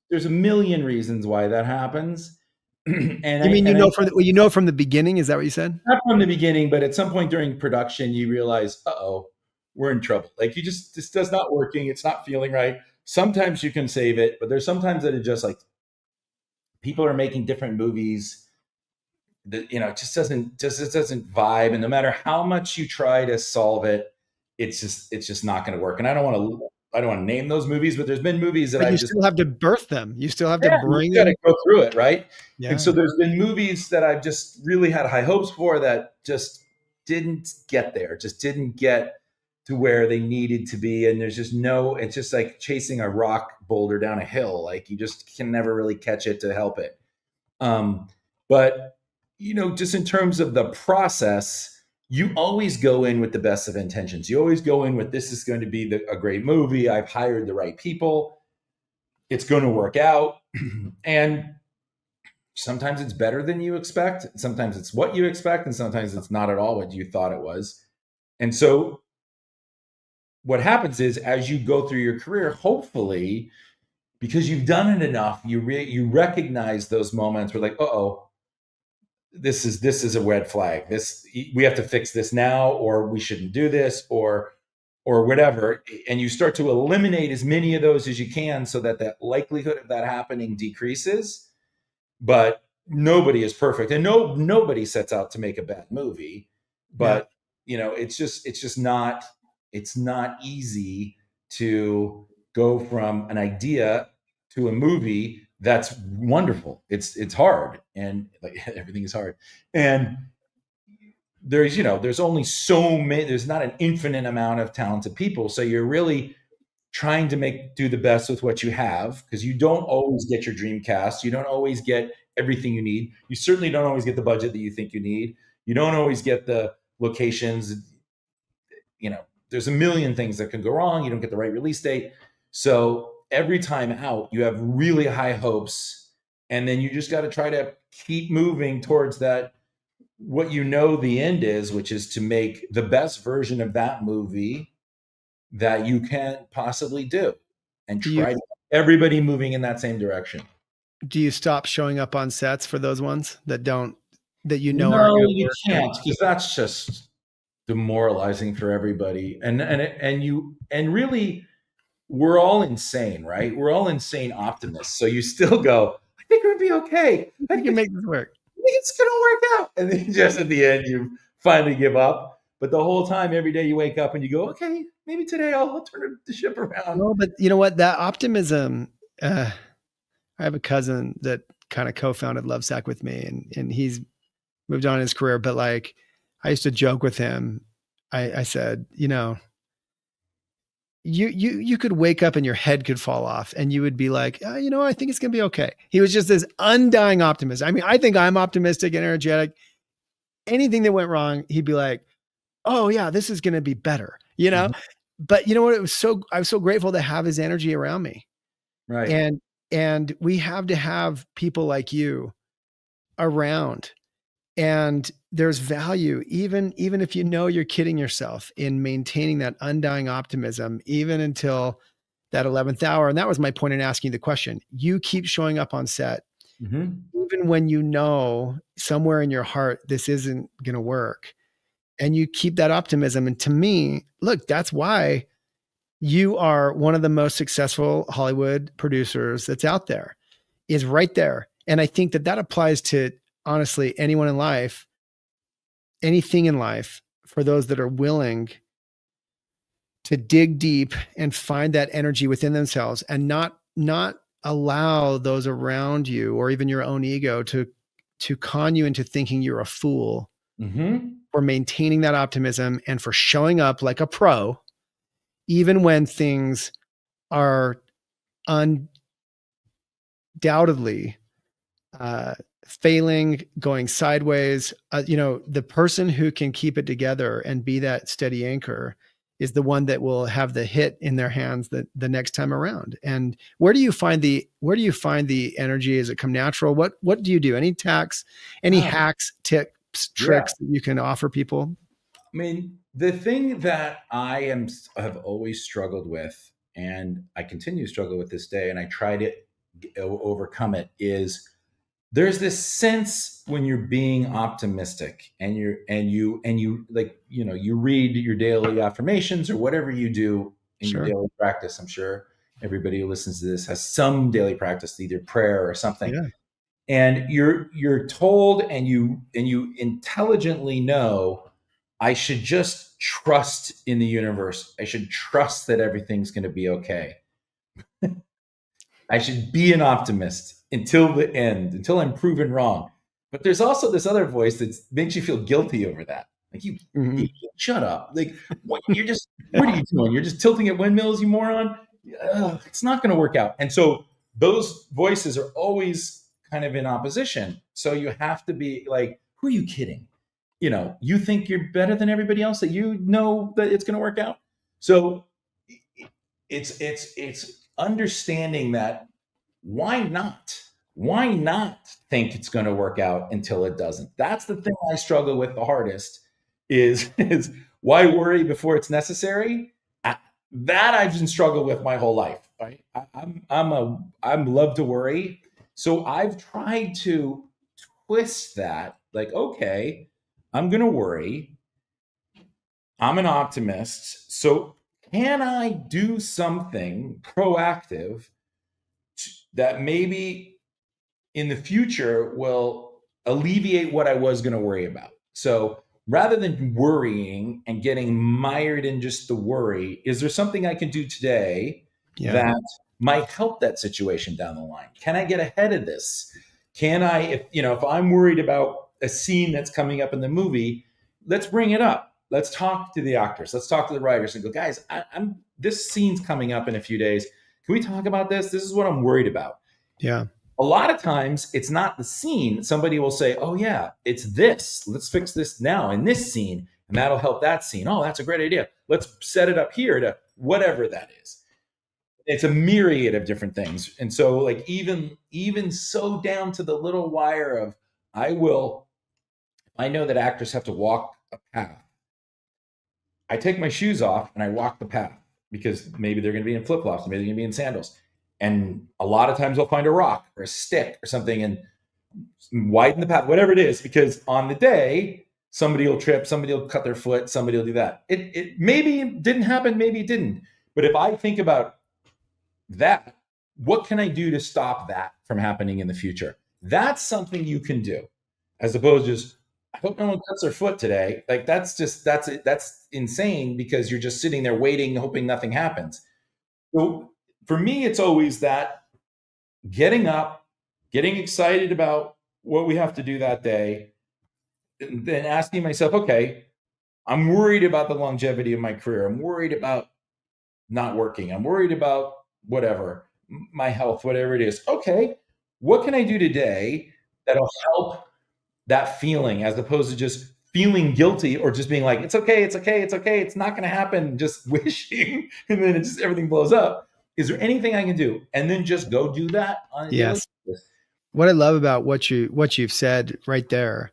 there's a million reasons why that happens. And you know from the beginning? Is that what you said? Not from the beginning, but at some point during production, you realize, we're in trouble. Like this does not working. It's not feeling right. Sometimes you can save it, but there's sometimes that it just like people are making different movies that, you know, it just doesn't vibe. And no matter how much you try to solve it, it's just not going to work. And I don't want to name those movies, but there's been movies that you still have to birth them. You still have to bring them. You got to go through it, right? Yeah. And so there's been movies that I've just really had high hopes for that just didn't get there, just didn't get to where they needed to be. And there's just it's just like chasing a rock boulder down a hill. Like you just can never really catch it to help it. But, you know, just in terms of the process, you always go in with the best of intentions. You always go in with, this is going to be a great movie. I've hired the right people. It's going to work out. And sometimes it's better than you expect. Sometimes it's what you expect. And sometimes it's not at all what you thought it was. And so what happens is, as you go through your career, hopefully, because you've done it enough, you recognize those moments where like, this is a red flag. We have to fix this now, or we shouldn't do this, or whatever. And you start to eliminate as many of those as you can, so that the likelihood of that happening decreases. But nobody is perfect, and nobody sets out to make a bad movie. But you know, it's not easy to go from an idea to a movie that's wonderful. It's hard, and like everything is hard. And there's only so many. There's not an infinite amount of talented people, so you're really trying to do the best with what you have, because you don't always get your dream cast. You don't always get everything you need. You certainly don't always get the budget that you think you need. You don't always get the locations. There's a million things that can go wrong. You don't get the right release date. So every time out, you have really high hopes. And then you just got to try to keep moving towards that, what the end is, which is to make the best version of that movie that you can possibly do, and try to everybody moving in that same direction. Do you stop showing up on sets for those ones that No, you can't, because that's just demoralizing for everybody. And really, we're all insane, right? We're all insane optimists. So you still go, I think it would be okay. I can make this work. I think it's going to work out. And then just at the end, you finally give up. But the whole time, every day you wake up and you go, okay, maybe today I'll turn the ship around. No, but you know what? That optimism, I have a cousin that kind of co-founded Lovesac with me, and he's moved on in his career. But like, I used to joke with him. I said, you could wake up and your head could fall off and you would be like, I think it's going to be okay. He was just this undying optimist. I mean, I think I'm optimistic and energetic. Anything that went wrong, he'd be like, oh yeah, this is going to be better, Mm-hmm. But you know what? I was so grateful to have his energy around me. Right. And we have to have people like you around, and there's value, even if you're kidding yourself, in maintaining that undying optimism, even until that 11th hour. And that was my point in asking the question. You keep showing up on set, mm-hmm. even when somewhere in your heart, this isn't going to work. And you keep that optimism. And to me, look, that's why you are one of the most successful Hollywood producers that's out there, is right there. And I think that applies to, honestly, anyone in life, anything in life, for those that are willing to dig deep and find that energy within themselves, and not allow those around you or even your own ego to con you into thinking you're a fool, mm-hmm. for maintaining that optimism and for showing up like a pro, even when things are undoubtedly failing, going sideways. The person who can keep it together and be that steady anchor is the one that will have the hit in their hands the next time around. And where do you find the energy? Does it come natural? What do you do? Any hacks, tips, tricks that you can offer people? I mean, the thing that I have always struggled with, and I continue to struggle with this day, and I try to overcome it, is there's this sense when you're being optimistic and you read your daily affirmations or whatever you do in your daily practice. I'm sure everybody who listens to this has some daily practice, either prayer or something. Yeah. And you're told, and you intelligently know, I should just trust in the universe. I should trust that everything's going to be okay. I should be an optimist until the end, until I'm proven wrong. But there's also this other voice that makes you feel guilty over that. Like, you shut up. Like, what are you doing? You're just tilting at windmills, you moron. It's not going to work out. And so those voices are always kind of in opposition. So you have to be like, who are you kidding? You think you're better than everybody else, that you know that it's going to work out. So it's understanding that, why not think it's going to work out until it doesn't? That's the thing I struggle with the hardest, is why worry before it's necessary? That I've been struggling with my whole life. Right? I'm love to worry. So I've tried to twist that, like, okay, I'm going to worry. I'm an optimist. So can I do something proactive that maybe in the future will alleviate what I was going to worry about? So rather than worrying and getting mired in just the worry, is there something I can do today that might help that situation down the line? Can I get ahead of this? Can I, if I'm worried about a scene that's coming up in the movie, let's bring it up. Let's talk to the actors. Let's talk to the writers and go, guys, this scene's coming up in a few days. Can we talk about this? This is what I'm worried about. Yeah. a lot of times it's not the scene. Somebody will say, oh yeah, it's this. Let's fix this now in this scene, and that'll help that scene. Oh, that's a great idea. Let's set it up here to whatever that is. It's a myriad of different things. And so like even so down to the little wire of I know that actors have to walk a path. I take my shoes off and I walk the path because maybe they're going to be in flip-flops, maybe they're going to be in sandals. And a lot of times I'll find a rock or a stick or something and widen the path, whatever it is, because on the day, somebody will trip, somebody will cut their foot, somebody will do that. It maybe didn't happen, maybe it didn't. But if I think about that, what can I do to stop that from happening in the future? That's something you can do, as opposed to just, I hope no one cuts their foot today. Like that's insane because you're just sitting there waiting, hoping nothing happens. So for me, it's always that getting up, getting excited about what we have to do that day, and then asking myself, okay, I'm worried about the longevity of my career. I'm worried about not working. I'm worried about whatever, my health, whatever it is. Okay, what can I do today that'll help that feeling, as opposed to just feeling guilty or just being like, it's okay, it's okay, it's okay, it's not going to happen, just wishing, and then everything blows up. Is there anything I can do? And then just go do that on a daily basis. What I love about what you've said right there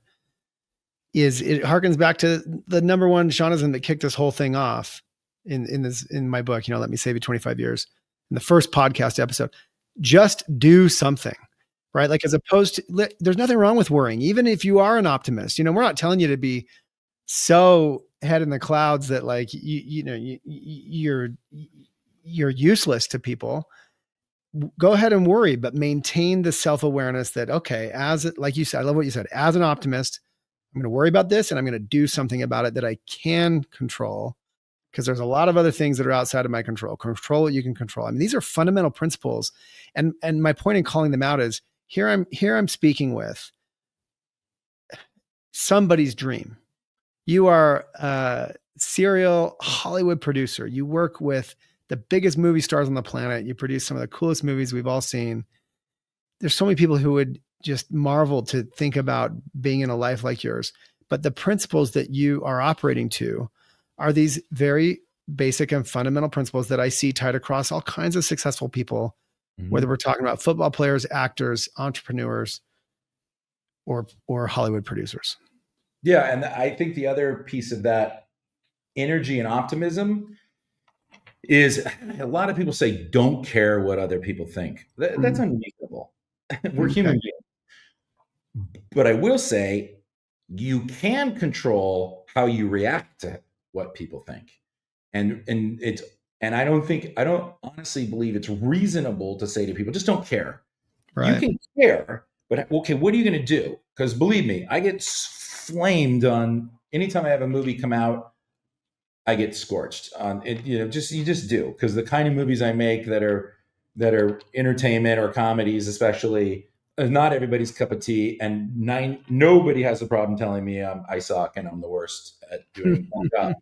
is it harkens back to the number one Shawnism that kicked this whole thing off in my book, Let Me Save You 25 Years. In the first podcast episode, just do something, right? Like, as opposed to, there's nothing wrong with worrying. Even if you are an optimist, we're not telling you to be so head in the clouds that like, you're useless to people. Go ahead and worry, but maintain the self-awareness that, okay, like you said, I love what you said, as an optimist, I'm going to worry about this and I'm going to do something about it that I can control, because there's a lot of other things that are outside of my control. Control what you can control. I mean, these are fundamental principles. And my point in calling them out is here I'm speaking with somebody's dream. You are a serial Hollywood producer. You work with the biggest movie stars on the planet. You produce some of the coolest movies we've all seen. There's so many people who would just marvel to think about being in a life like yours. But the principles that you are operating to are these very basic and fundamental principles that I see tied across all kinds of successful people, whether we're talking about football players, actors, entrepreneurs, or Hollywood producers. Yeah. And I think the other piece of that energy and optimism is a lot of people say, don't care what other people think. That's unreasonable. We're human beings. But I will say, you can control how you react to what people think. And I don't honestly believe it's reasonable to say to people, just don't care. Right. You can care, but okay, what are you going to do? Because believe me, I get flamed on anytime I have a movie come out. I get scorched on it. You just do, because the kind of movies I make that are entertainment or comedies, especially, is not everybody's cup of tea. And nobody has a problem telling me I suck and I'm the worst at doing my job.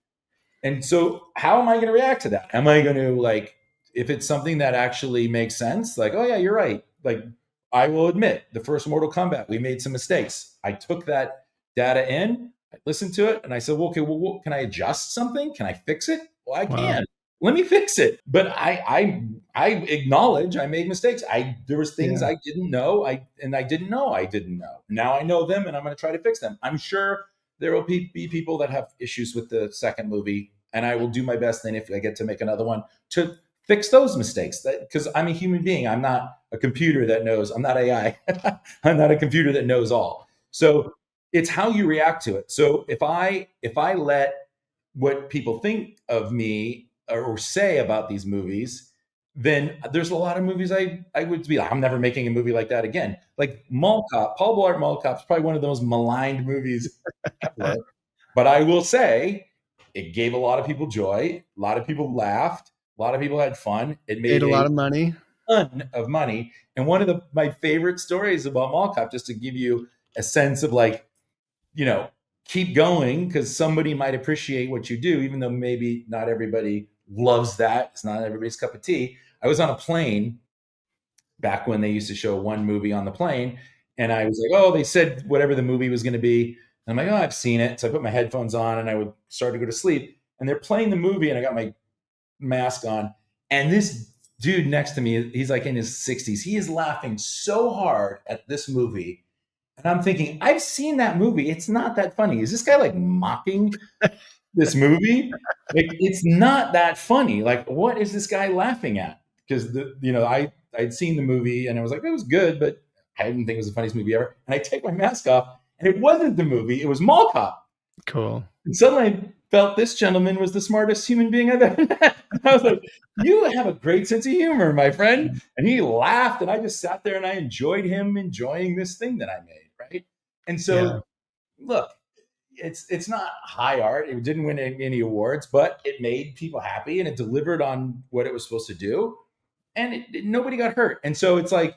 And so how am I going to react to that? Am I going to, like, if it's something that actually makes sense, like, oh yeah, you're right. Like, I will admit the first Mortal Kombat, we made some mistakes. I took that data in, I listened to it, and I said, well, okay, well, can I adjust something? Can I fix it? Well, I can. Let me fix it. But I acknowledge I made mistakes. There was things I didn't know. I didn't know I didn't know. Now I know them, and I'm going to try to fix them. I'm sure there will be people that have issues with the second movie, and I will do my best then, if I get to make another one, to fix those mistakes. Because I'm a human being. I'm not a computer that knows. I'm not AI. I'm not a computer that knows all. So it's how you react to it. So if I let what people think of me or say about these movies, then there's a lot of movies I would be like, I'm never making a movie like that again. Like Mall Cop, Paul Blart Mall Cop is probably one of the most maligned movies ever. But I will say it gave a lot of people joy. A lot of people laughed. A lot of people had fun. It made a lot of money. Ton of money. And one of my favorite stories about Mall Cop, just to give you a sense of, like, keep going, because somebody might appreciate what you do, even though maybe not everybody loves that. It's not everybody's cup of tea. I was on a plane back when they used to show one movie on the plane. And I was like, oh, they said whatever the movie was going to be. And I'm like, oh, I've seen it. So I put my headphones on and I would start to go to sleep. And they're playing the movie and I got my mask on. And this dude next to me, he's like in his 60s. He is laughing so hard at this movie. And I'm thinking, I've seen that movie. It's not that funny. Is this guy like mocking this movie? Like, it's not that funny. Like, what is this guy laughing at? Because I'd seen the movie and I was like, it was good, but I didn't think it was the funniest movie ever. And I take my mask off and it wasn't the movie. It was Mall Cop. Cool. And suddenly I felt this gentleman was the smartest human being I've ever met. I was like, you have a great sense of humor, my friend. And he laughed and I just sat there and I enjoyed him enjoying this thing that I made. Right. And so look, it's not high art. It didn't win any awards, but it made people happy and it delivered on what it was supposed to do. And nobody got hurt. And so it's like,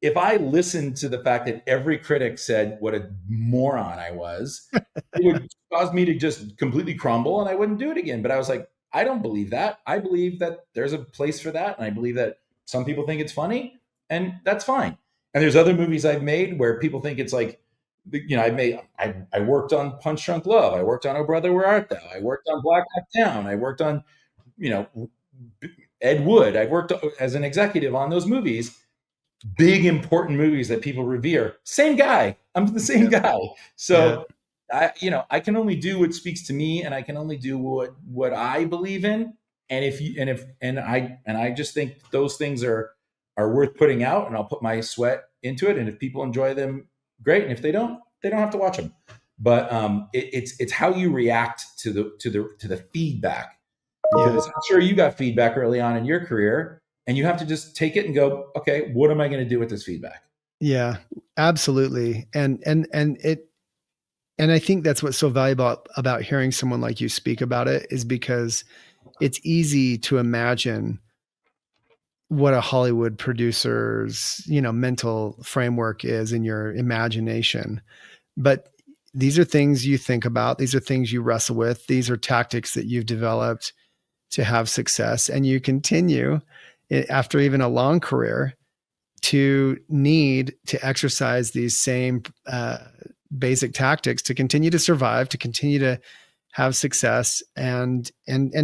if I listened to the fact that every critic said what a moron I was, it would cause me to just completely crumble and I wouldn't do it again. But I was like, I don't believe that. I believe that there's a place for that. And I believe that some people think it's funny and that's fine. And there's other movies I've made where people think it's like, I worked on Punch Drunk Love. I worked on Oh Brother, Where Art Thou? I worked on Black Hawk Down. I worked on, Ed Wood. I worked as an executive on those movies. Big, important movies that people revere. Same guy. I'm the same guy. So I can only do what speaks to me and I can only do what I believe in. And I just think those things are worth putting out and I'll put my sweat into it. And if people enjoy them, great. And if they don't have to watch them. But it's how you react to the feedback. Because I'm sure you got feedback early on in your career. And you have to just take it and go, okay, what am I going to do with this feedback? Yeah, absolutely. And I think that's what's so valuable about hearing someone like you speak about it is because it's easy to imagine what a Hollywood producer's, mental framework is in your imagination. But these are things you think about. These are things you wrestle with. These are tactics that you've developed to have success. And you continue after even a long career to need to exercise these same basic tactics to continue to survive, to continue to have success and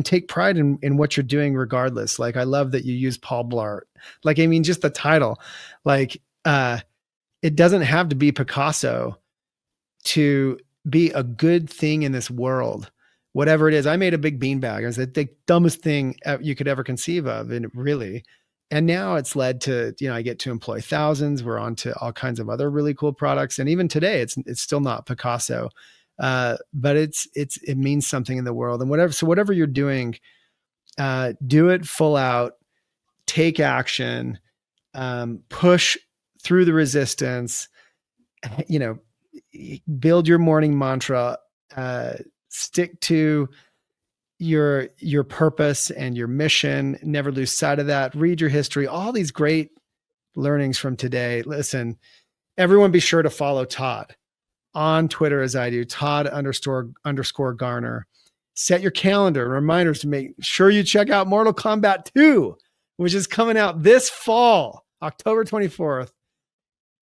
take pride in what you're doing regardless. Like, I love that you use Paul Blart. Like, I mean, just the title, like, it doesn't have to be Picasso to be a good thing in this world. Whatever it is, I made a big beanbag. It was the dumbest thing you could ever conceive of. And really, and now it's led to, I get to employ thousands. We're on to all kinds of other really cool products. And even today, it's still not Picasso, but it means something in the world and whatever. So whatever you're doing, do it full out, take action, push through the resistance, build your morning mantra, stick to your purpose and your mission. Never lose sight of that. Read your history, all these great learnings from today. Listen, everyone be sure to follow Todd on Twitter as I do, Todd__ Garner. Set your calendar reminders to make sure you check out Mortal Kombat 2, which is coming out this fall, October 24th.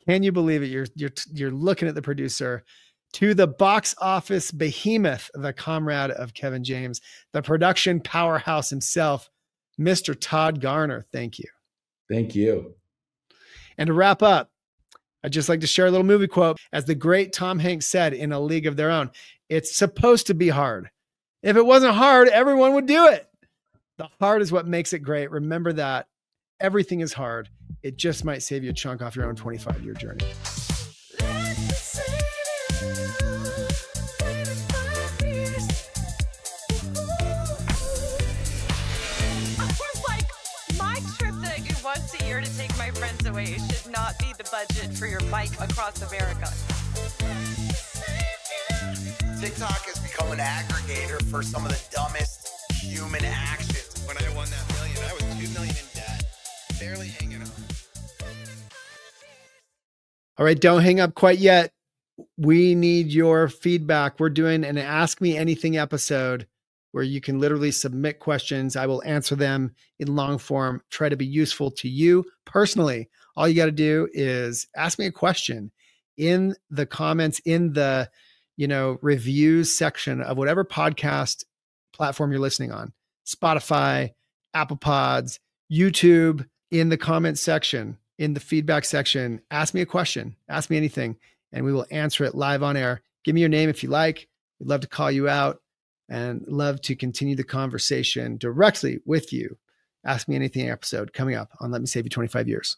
Can you believe it? You're looking at the producer, to the box office behemoth, the comrade of Kevin James, the production powerhouse himself, Mr. Todd Garner. Thank you. Thank you. And to wrap up, I'd just like to share a little movie quote. As the great Tom Hanks said in A League of Their Own, it's supposed to be hard. If it wasn't hard, everyone would do it. The hard is what makes it great. Remember that. Everything is hard. It just might save you a chunk off your own 25-year journey. Once a year to take my friends away should not be the budget for your bike across America. TikTok has become an aggregator for some of the dumbest human actions. When I won that million, I was $2 million in debt, barely hanging on. All right, don't hang up quite yet. We need your feedback. We're doing an Ask Me Anything episode where you can literally submit questions. I will answer them in long form, try to be useful to you personally. All you got to do is ask me a question in the comments, in the, reviews section of whatever podcast platform you're listening on, Spotify, Apple Pods, YouTube, in the comments section, in the feedback section. Ask me a question, ask me anything, and we will answer it live on air. Give me your name if you like. We'd love to call you out and love to continue the conversation directly with you. Ask Me Anything episode coming up on Let Me Save You 25 Years.